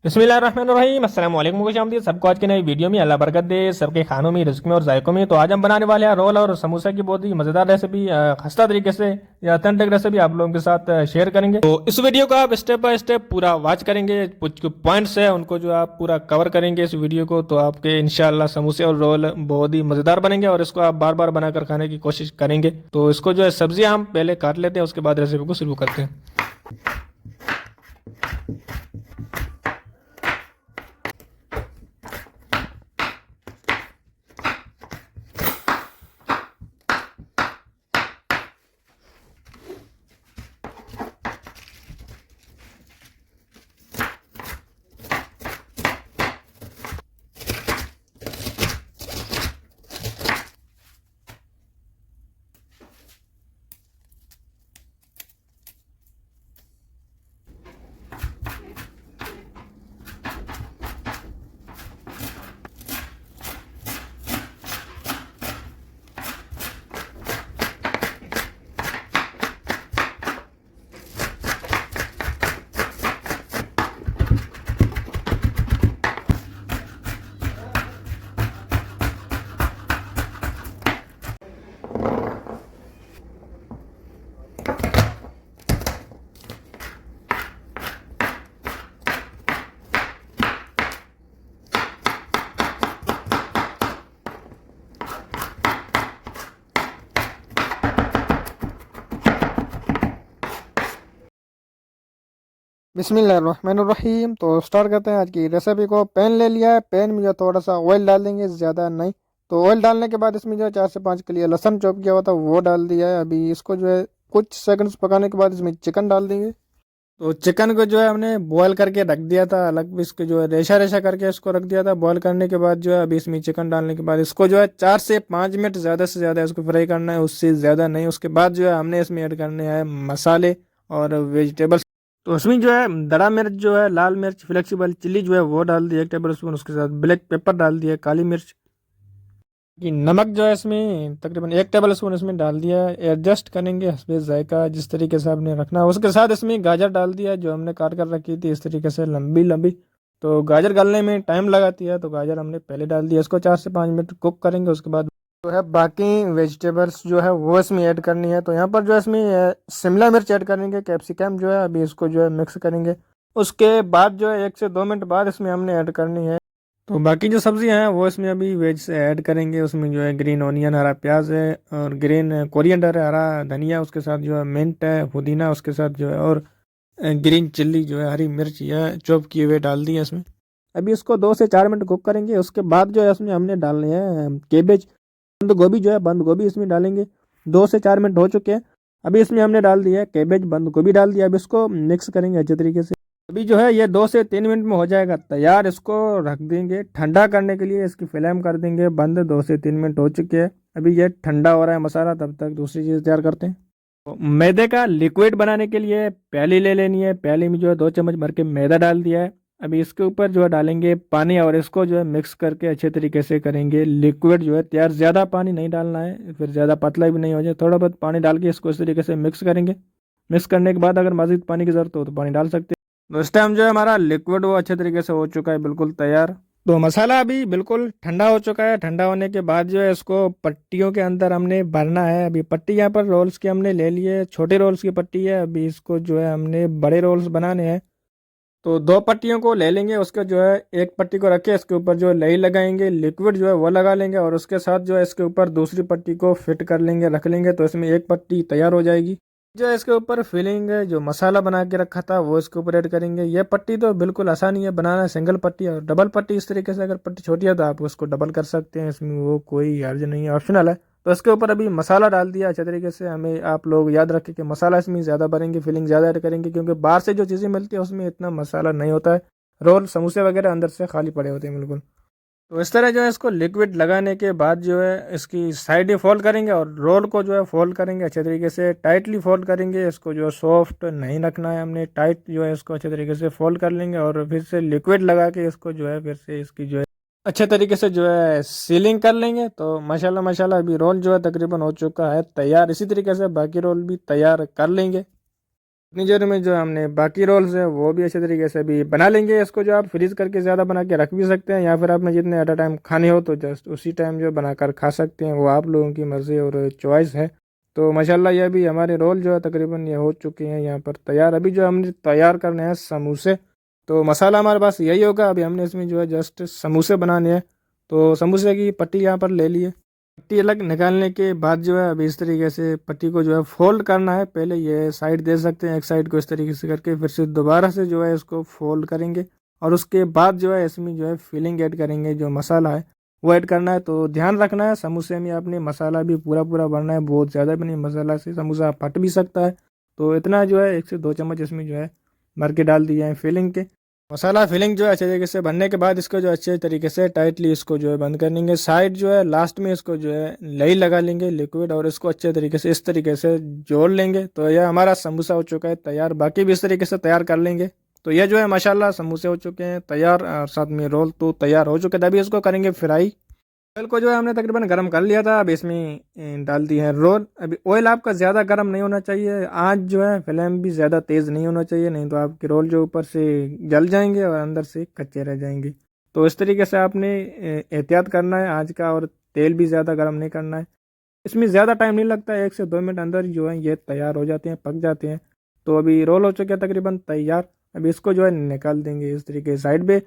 बिस्मिल्लाहिर्रहमानिर्रहीम अस्सलाम वालेकुम खुशामदीद सबको आज की नई वीडियो में अल्लाह बरकत दे सबके खानों में रिस्क में और जायकों में। तो आज हम बनाने वाले हैं रोल और समोसा की बहुत ही मज़ेदार रेसिपी खस्ता तरीके से या ऑथेंटिक रेसिपी आप लोगों के साथ शेयर करेंगे। तो इस वीडियो को आप स्टेप बाय स्टेप पूरा वॉच करेंगे, कुछ पॉइंट्स है उनको जो आप पूरा कवर करेंगे इस वीडियो को, तो आपके इंशाल्लाह समोसे और रोल बहुत ही मज़ेदार बनेंगे और इसको आप बार बार बनाकर खाने की कोशिश करेंगे। तो इसको जो है सब्जियाँ हम पहले काट लेते हैं, उसके बाद रेसिपी को शुरू करते हैं। बिस्मिल्लाहिर्रहमानिर्रहीम। तो स्टार्ट करते हैं आज की रेसिपी को। पैन ले लिया है, पैन में जो थोड़ा सा ऑयल डाल देंगे, ज़्यादा नहीं। तो ऑयल डालने के बाद इसमें जो है 4 से 5 कलियां लहसुन चॉप किया हुआ था वो डाल दिया है। अभी इसको जो है कुछ सेकंड्स पकाने के बाद इसमें चिकन डाल देंगे। तो चिकन को जो है हमने बॉयल करके रख दिया था अलग, भी इसको जो है रेशा रेशा करके इसको रख दिया था। बॉयल करने के बाद जो है अभी इसमें चिकन डालने के बाद इसको जो है 4 से 5 मिनट ज़्यादा से ज़्यादा इसको फ्राई करना है, उससे ज़्यादा नहीं। उसके बाद जो है हमने इसमें ऐड करने हैं मसाले और वेजिटेबल्स। तो उसमें जो है दड़ा मिर्च जो है, लाल मिर्च, फ्लेक्सिबल चिल्ली जो है वो डाल दिया 1 टेबल स्पून। उसके साथ ब्लैक पेपर डाल दिया, काली मिर्च की नमक जो है इसमें तकरीबन 1 टेबल स्पून इसमें डाल दिया। एडजस्ट करेंगे हस्बे जायका जिस तरीके से आपने रखना है। उसके साथ इसमें गाजर डाल दिया जो हमने काट कर रखी थी इस तरीके से लंबी लंबी। तो गाजर गलने में टाइम लगाती है, तो गाजर हमने पहले डाल दिया। इसको 4 से 5 मिनट कुक करेंगे। उसके बाद जो है बाकी वेजिटेबल्स जो है वो इसमें ऐड करनी है। तो यहाँ पर जो है इसमें शिमला मिर्च ऐड करेंगे, कैप्सिकम जो है अभी इसको जो है मिक्स करेंगे। उसके बाद जो है 1 से 2 मिनट बाद इसमें हमने ऐड करनी है। तो बाकी जो सब्जियां हैं वो इसमें अभी वेज से ऐड करेंगे। उसमें जो है ग्रीन ऑनियन, हरा प्याज है और ग्रीन कोरिएंडर है, हरा धनिया, उसके साथ जो है मिंट है, पुदीना, उसके साथ जो है और ग्रीन चिल्ली जो है, हरी मिर्च या चॉप किए हुए डाल दिए इसमें। अभी इसको 2 से 4 मिनट कुक करेंगे। उसके बाद जो है इसमें हमने डालने हैं केबेज, बंद गोभी जो है, बंद गोभी इसमें डालेंगे। 2 से 4 मिनट हो चुके हैं। अभी इसमें हमने डाल दिया है कैबेज, बंद गोभी डाल दिया। अब इसको मिक्स करेंगे अच्छे तरीके से। अभी जो है ये 2 से 3 मिनट में हो जाएगा तैयार। इसको रख देंगे ठंडा करने के लिए, इसकी फ्लेम कर देंगे बंद। 2 से 3 मिनट हो चुके हैं। अभी ये ठंडा हो रहा है मसाला, तब तक दूसरी चीज़ तैयार करते हैं। तो मैदे का लिक्विड बनाने के लिए प्याली ले लेनी है। प्याली में जो है 2 चम्मच भर के मैदा डाल दिया है। अभी इसके ऊपर जो है डालेंगे पानी और इसको जो है मिक्स करके अच्छे तरीके से करेंगे लिक्विड जो है तैयार। ज़्यादा पानी नहीं डालना है, फिर ज़्यादा पतला भी नहीं हो जाए। थोड़ा बहुत पानी डाल के इसको इस तरीके से मिक्स करेंगे। मिक्स करने के बाद अगर मज़ीद पानी की ज़रूरत हो तो पानी डाल सकते हैं। तो इस टाइम जो है हमारा लिक्विड वो अच्छे तरीके से हो चुका है, बिल्कुल तैयार। तो मसाला अभी बिल्कुल ठंडा हो चुका है। ठंडा होने के बाद जो है इसको पट्टियों के अंदर हमने भरना है। अभी पट्टी यहाँ पर रोल्स की हमने ले ली है, छोटे रोल्स की पट्टी है। अभी इसको जो है हमने बड़े रोल्स बनाने हैं। तो 2 पट्टियों को ले लेंगे। उसके जो है एक पट्टी को रख के इसके ऊपर जो है लई लगाएंगे, लिक्विड जो है वो लगा लेंगे और उसके साथ जो है इसके ऊपर दूसरी पट्टी को फिट कर लेंगे, रख लेंगे। तो इसमें एक पट्टी तैयार हो जाएगी। जो है इसके ऊपर फिलिंग है, जो मसाला बना के रखा था वो इसके ऊपर ऐड करेंगे। ये पट्टी तो बिल्कुल आसानी है बनाना, सिंगल पट्टी और डबल पट्टी। इस तरीके से अगर पट्टी छोटी है तो आप उसको डबल कर सकते हैं, इसमें वो कोई हर्ज नहीं है, ऑप्शनल है। तो इसके ऊपर अभी मसाला डाल दिया अच्छे तरीके से। हमें आप लोग याद रखें कि मसाला इसमें ज़्यादा भरेंगे, फिलिंग ज़्यादा ऐड करेंगे, क्योंकि बाहर से जो चीज़ें मिलती है उसमें इतना मसाला नहीं होता है। रोल समोसे वगैरह अंदर से खाली पड़े होते हैं बिल्कुल। तो इस तरह जो है इसको लिक्विड लगाने के बाद जो है इसकी साइडें फोल्ड करेंगे और रोल को जो है फोल्ड करेंगे अच्छे तरीके से, टाइटली फोल्ड करेंगे। इसको जो है सॉफ्ट नहीं रखना है हमने, टाइट जो है इसको अच्छे तरीके से फोल्ड कर लेंगे और फिर से लिक्विड लगा के इसको जो है फिर से इसकी जो है अच्छे तरीके से जो है सीलिंग कर लेंगे। तो माशाल्लाह माशाल्लाह अभी रोल जो है तकरीबन हो चुका है तैयार। इसी तरीके से बाकी रोल भी तैयार कर लेंगे। अपनी जगह में जो हमने बाकी रोल्स है वो भी अच्छे तरीके से अभी बना लेंगे। इसको जो आप फ्रीज करके ज़्यादा बना के रख भी सकते हैं, या फिर आपने जितने एट अ टाइम खाने हो तो जस्ट उसी टाइम जो बनाकर खा सकते हैं, वो आप लोगों की मर्ज़ी और चॉइस है। तो माशाल्लाह ये अभी हमारे रोल जो है तकरीबन ये हो चुके हैं यहाँ पर तैयार। अभी जो हमने तैयार करने हैं समोसे, तो मसाला हमारे पास यही होगा। अभी हमने इसमें जो है जस्ट समोसे बनाने हैं, तो समोसे की पट्टी यहाँ पर ले लिए। पट्टी अलग निकालने के बाद जो है अभी इस तरीके से पट्टी को जो है फोल्ड करना है। पहले ये साइड दे सकते हैं, एक साइड को इस तरीके से करके फिर से दोबारा से जो है इसको फोल्ड करेंगे, और उसके बाद जो है इसमें जो है फिलिंग ऐड करेंगे, जो मसाला है वो ऐड करना है। तो ध्यान रखना है समोसे में आपने मसाला भी पूरा पूरा भरना है, बहुत ज़्यादा भी नहीं, मसाला से समोसा फट भी सकता है। तो इतना जो है 1 से 2 चम्मच इसमें जो है भर के डाल दिए हैं फिलिंग के। मसाला फिलिंग जो है अच्छे तरीके से बनने के बाद इसको जो अच्छे तरीके से टाइटली इसको जो है बंद कर लेंगे। साइड जो है लास्ट में इसको जो है लई लगा लेंगे लिक्विड, और इसको अच्छे तरीके से इस तरीके से जोड़ लेंगे। तो यह हमारा समोसा हो चुका है तैयार। बाकी भी इस तरीके से तैयार कर लेंगे। तो यह जो है माशाल्लाह समोसे हो चुके हैं तैयार, और साथ में रोल तो तैयार हो चुके थे। अभी इसको करेंगे फ्राई। ऑयल को जो है हमने तकरीबन गर्म कर लिया था। अब इसमें डाल दिए हैं रोल। अभी ऑयल आपका ज़्यादा गर्म नहीं होना चाहिए, आँच जो है फ्लेम भी ज़्यादा तेज़ नहीं होना चाहिए, नहीं तो आपके रोल जो ऊपर से जल जाएंगे और अंदर से कच्चे रह जाएंगे। तो इस तरीके से आपने एहतियात करना है आँच का, और तेल भी ज़्यादा गर्म नहीं करना है। इसमें ज़्यादा टाइम नहीं लगता है, 1 से 2 मिनट अंदर जो है ये तैयार हो जाते हैं, पक जाते हैं। तो अभी रोल हो चुके हैं तकरीबन तैयार। अभी इसको जो है निकाल देंगे इस तरीके साइड पे।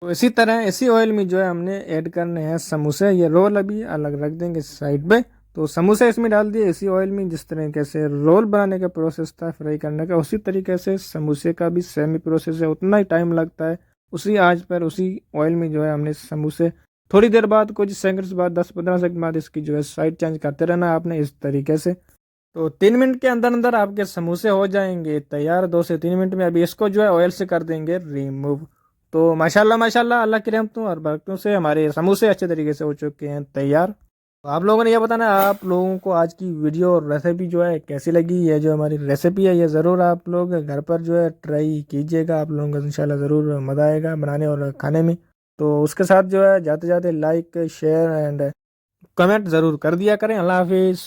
तो इसी तरह इसी ऑयल में जो है हमने ऐड करने हैं समोसे। ये रोल अभी अलग रख देंगे साइड पे। तो समोसे इसमें डाल दिए इसी ऑयल में। जिस तरीके से रोल बनाने का प्रोसेस था फ्राई करने का, उसी तरीके से समोसे का भी सेम ही प्रोसेस है, उतना ही टाइम लगता है। उसी आंच पर उसी ऑयल में जो है हमने समोसे, थोड़ी देर बाद कुछ सेकंड्स बाद 10-15 सेकंड बाद इसकी जो है साइड चेंज करते रहना है आपने इस तरीके से। तो 3 मिनट के अंदर अंदर आपके समोसे हो जाएंगे तैयार, 2 से 3 मिनट में। अभी इसको जो है ऑयल से कर देंगे रिमूव। तो माशाल्लाह माशाल्लाह अल्लाह की रहमतों और बरकतों से हमारे समोसे अच्छे तरीके से हो चुके हैं तैयार। तो आप लोगों ने यह बताना है आप लोगों को आज की वीडियो और रेसिपी जो है कैसी लगी। ये जो हमारी रेसिपी है ये ज़रूर आप लोग घर पर जो है ट्राई कीजिएगा। आप लोगों को इंशाल्लाह ज़रूर मज़ा आएगा बनाने और खाने में। तो उसके साथ जो है जाते जाते लाइक शेयर एंड कमेंट ज़रूर कर दिया करें। अल्लाह हाफिज़।